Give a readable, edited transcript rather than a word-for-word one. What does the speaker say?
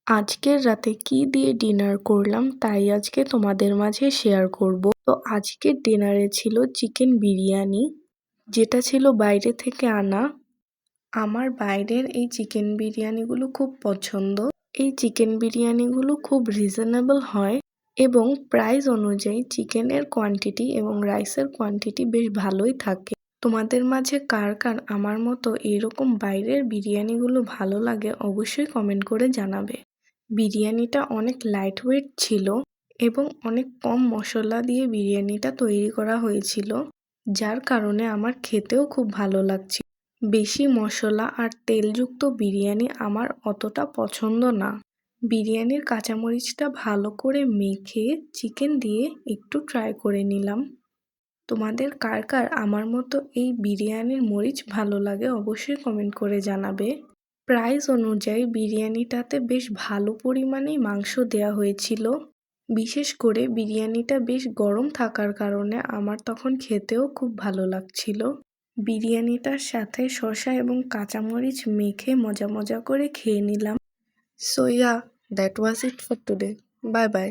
আজকের রাতে কি দিয়ে ডিনার করলাম তাই আজকে তোমাদের মাঝে শেয়ার করব। তো আজকের ডিনারে ছিল চিকেন বিরিয়ানি, যেটা ছিল বাইরে থেকে আনা। আমার বাইরের এই চিকেন বিরিয়ানিগুলো খুব পছন্দ। এই চিকেন বিরিয়ানিগুলো খুব রিজনেবল হয় এবং প্রাইস অনুযায়ী চিকেনের কোয়ান্টিটি এবং রাইসের কোয়ান্টিটি বেশ ভালোই থাকে। তোমাদের মাঝে কার কার আমার মতো এরকম বাইরের বিরিয়ানিগুলো ভালো লাগে অবশ্যই কমেন্ট করে জানাবে। বিরিয়ানিটা অনেক লাইট ওয়েট ছিল এবং অনেক কম মশলা দিয়ে বিরিয়ানিটা তৈরি করা হয়েছিল, যার কারণে আমার খেতেও খুব ভালো লাগছিল। বেশি মশলা আর তেলযুক্ত বিরিয়ানি আমার অতটা পছন্দ না। বিরিয়ানির কাঁচামরিচটা ভালো করে মেখে চিকেন দিয়ে একটু ট্রাই করে নিলাম। তোমাদের কার কার আমার মতো এই বিরিয়ানির মরিচ ভালো লাগে অবশ্যই কমেন্ট করে জানাবে। প্রাইস অনুযায়ী বিরিয়ানিটাতে বেশ ভালো পরিমাণেই মাংস দেওয়া হয়েছিল। বিশেষ করে বিরিয়ানিটা বেশ গরম থাকার কারণে আমার তখন খেতেও খুব ভালো লাগছিল। বিরিয়ানিটার সাথে শসা এবং কাঁচামরিচ মেখে মজা মজা করে খেয়ে নিলাম। So that was it for today. Bye bye.